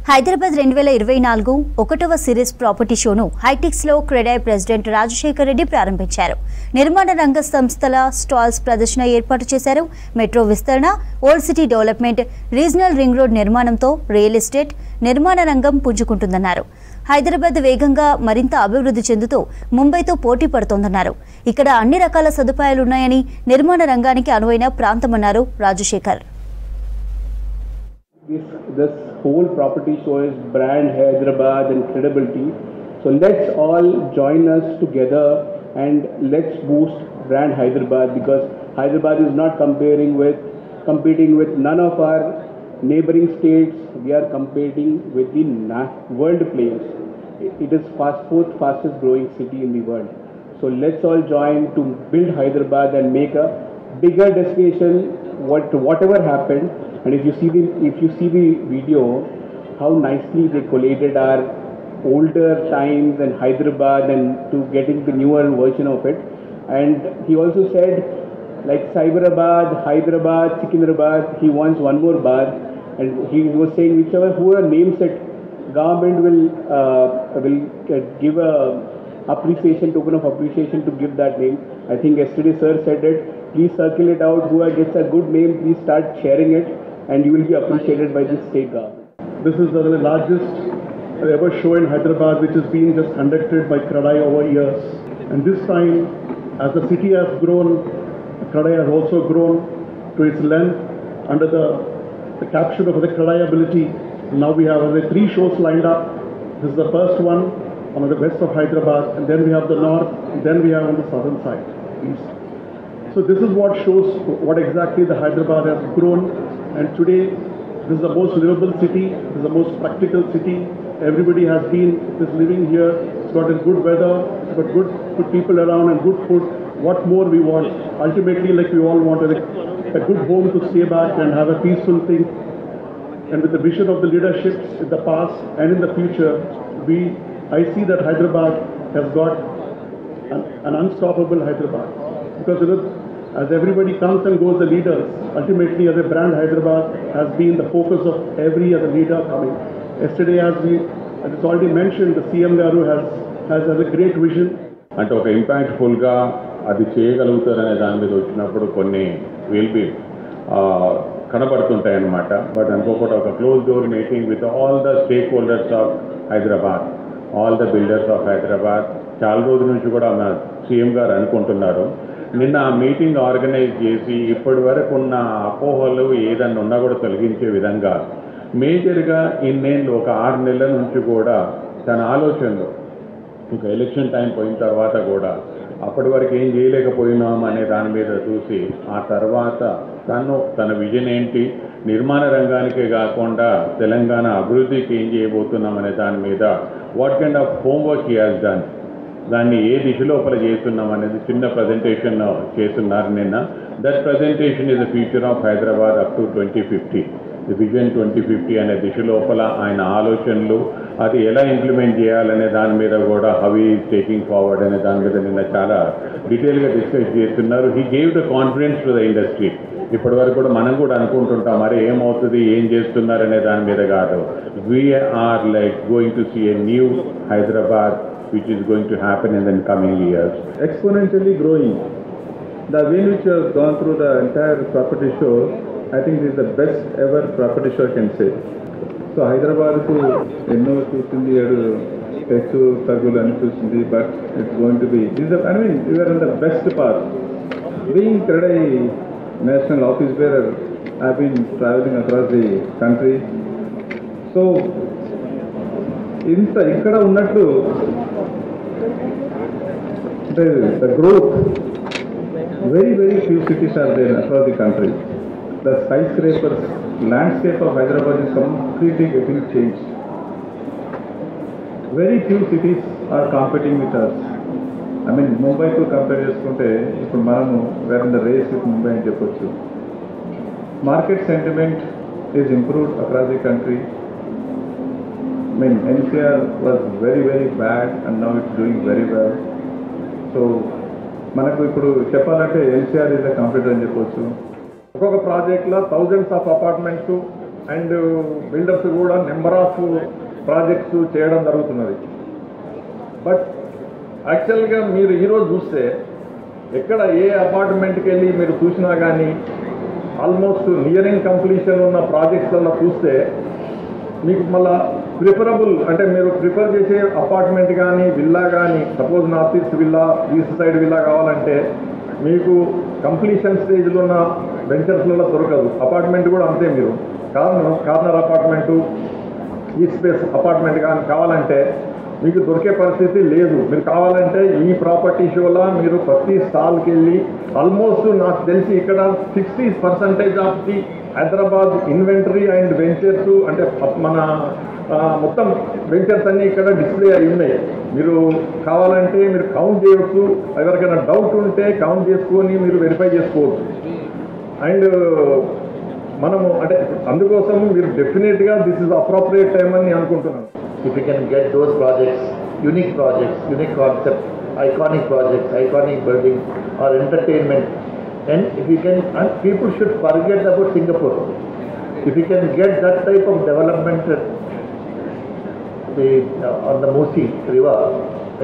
హైదరాబాద్ 2024 ఒకటవ series property షోను HITEX లో CREDAI president Rajasekhar Reddy ప్రారంభించారు. నిర్మాణ రంగ సంస్థల స్టాల్స్ ప్రదర్శన ఏర్పాటు చేశారు. మెట్రో విస్తరణ, old city development, regional ring road నిర్మాణంతో రియల్ ఎస్టేట్ నిర్మాణ రంగం పుంజుకుంటుందన్నారు. హైదరాబాద్ వేగంగా మరింత అభివృద్ధి చెందుతూ ముంబైతో పోటీ పడుతోందన్నారు. ఇక్కడ అన్ని రకాల సదుపాయాలున్నాయని, నిర్మాణ రంగానికి అనువైన ప్రాంతమన్నారు Rajasekhar. This whole property show is brand Hyderabad and credibility. So let's all join us together and let's boost brand Hyderabad, because Hyderabad is not competing with none of our neighboring states. We are competing with the world players. It is fastest growing city in the world. So let's all join to build Hyderabad and make a bigger destination. Whatever happened. And if you see the video, how nicely they collated our older times and Hyderabad and to getting the newer version of it. And he also said, like Cyberabad, Hyderabad, Secunderabad, he wants one more bar. And he was saying whoever names it, government will give a token of appreciation to give that name. I think yesterday sir said it. Please circulate out. Whoever gets a good name, please start sharing it, and you will be appreciated by the state government. This is the largest ever show in Hyderabad, which has been just conducted by CREDAI over years. And this time, as the city has grown, CREDAI has also grown to its length under the caption of the CREDAI ability. Now we have 3 shows lined up. This is the first one on the west of Hyderabad, and then we have the north, and then we have on the southern side, east. So this is what shows what exactly the Hyderabad has grown. And today, this is the most livable city, this is the most practical city. Everybody is living here. It's got a good weather, it's got good people around and good food. What more we want? Ultimately, like we all want a good home to stay back and have a peaceful thing. And with the vision of the leadership in the past and in the future, I see that Hyderabad has got an unstoppable Hyderabad. Because as everybody comes and goes, the leaders, ultimately as a brand, Hyderabad has been the focus of every other leader coming. Yesterday, as it's already mentioned, the CM Garu has a great vision. అంటే ఒక ఇంపాక్ట్ఫుల్గా అది చేయగలుగుతారనే దాని మీద వచ్చినప్పుడు కొన్ని will be కనబడుతుంటాయి అన్నమాట. But అనుకోకుండా ఒక close door meeting with all the stake holders of Hyderabad, all the builders of Hyderabad చాలా రోజుల నుంచి కూడా మన సీఎం గారు అనుకుంటున్నారు. నిన్న ఆ మీటింగ్ ఆర్గనైజ్ చేసి ఇప్పటి వరకు ఉన్న అపోహలు ఏదన్నా ఉన్నా కూడా తొలగించే విధంగా మేజర్గా ఇన్నేళ్ళు ఒక 6 నెలల నుంచి కూడా తన ఆలోచనలు ఒక ఎలక్షన్ టైం పోయిన తర్వాత కూడా అప్పటి వరకు ఏం చేయలేకపోయినాం అనే దాని మీద చూసి ఆ తర్వాత తన విజన్ ఏంటి, నిర్మాణ రంగానికే కాకుండా తెలంగాణ అభివృద్ధికి ఏం చేయబోతున్నాం అనే దాని మీద what kind of homework he has done, దాన్ని ఏ దిశ లోపల చేస్తున్నాం అనేది చిన్న ప్రజెంటేషన్ చేస్తున్నారు నిన్న. That presentation is the future of Hyderabad up to 2050, the vision 2050 అనే దిశ లోపల ఆయన ఆలోచనలు అది ఎలా ఇంప్లిమెంట్ చేయాలనే దాని మీద కూడా హౌ ఈజ్ టేకింగ్ ఫార్వర్డ్ అనే దాని మీద నిన్న చాలా డీటెయిల్గా డిస్కస్ చేస్తున్నారు. He gave the confidence to the industry. ఇప్పటి వరకు కూడా మనం కూడా అనుకుంటుంటాం మరి ఏమవుతుంది, ఏం చేస్తున్నారనే దాని మీద కాదు. We are like going to see a new Hyderabad which is going to happen in the coming years. Exponentially growing. The way which has gone through the entire property show, I think this is the best ever property show I can say. So Hyderabad ku enno chustundi techu tagulu ani chustundi, but it's going to be we are on the best path. Being CREDAI national office bearer, I've been traveling across the country. So ఇక్కడ ఉన్నట్టు the growth, very few cities are there across the country. The skyscrapers, landscape of Hyderabad is completely getting changed. Very few cities are competing with us. I mean, Mumbai to compare చేసుకుంటే ఇప్పుడు మనము we are in the race with Mumbai అని చెప్పొచ్చు. Market sentiment is improved across the country. I mean, NCR was very bad and now it's doing very well. So మనకు ఇప్పుడు చెప్పాలంటే NCR is a competitor అని చెప్పొచ్చు. ఒక్కొక్క ప్రాజెక్ట్లో thousands of apartments and builders కూడా నెంబర్ ఆఫ్ ప్రాజెక్ట్స్ చేయడం జరుగుతున్నది. బట్ యాక్చువల్గా మీరు ఈరోజు చూస్తే ఎక్కడ ఏ అపార్ట్మెంట్కి వెళ్ళి మీరు చూసినా కానీ ఆల్మోస్ట్ నియరింగ్ కంప్లీషన్ ఉన్న ప్రాజెక్ట్స్లలో చూస్తే మీకు మళ్ళా ప్రిఫరబుల్ అంటే మీరు ప్రిఫర్ చేసే అపార్ట్మెంట్ కానీ విల్లా కానీ suppose north east villa east side villa కావాలంటే మీకు కంప్లీషన్ స్టేజ్లో ఉన్న వెంచర్స్లలో దొరకదు. అపార్ట్మెంట్ కూడా అంతే, మీరు కార్నర్ అపార్ట్మెంటు ఈ స్పేస్ అపార్ట్మెంట్ కానీ కావాలంటే మీకు దొరికే పరిస్థితి లేదు. మీరు కావాలంటే ఈ ప్రాపర్టీ షోలో మీరు ప్రతి స్టాల్కి వెళ్ళి ఆల్మోస్ట్ నాకు తెలిసి ఇక్కడ 60% of the Hyderabad inventory and ventures అంటే మన మొత్తం వెంచర్స్ అన్నీ ఇక్కడ డిస్ప్లే అయి ఉన్నాయి. మీరు కావాలంటే మీరు కౌంట్ చేయవచ్చు, ఎవరికైనా డౌట్ ఉంటే కౌంట్ చేసుకొని మీరు వెరిఫై చేసుకోవచ్చు. అండ్ మనము అంటే అందుకోసం మీరు డెఫినెట్గా దిస్ ఇస్ అప్రోప్రియేట్ టైం అని అనుకుంటున్నాను. If you can get those projects, unique concept, iconic projects, iconic building or entertainment, and if you can, and people should forget about Singapore. If you can get that type of development on the Musi River,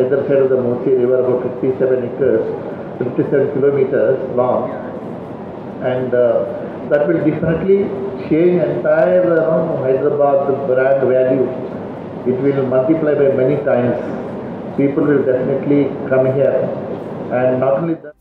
either side of the Musi River, about 57 acres, 57 kilometers long, and that will definitely change entire Hyderabad brand value. It will multiply by many times. People will definitely come here, and not only that.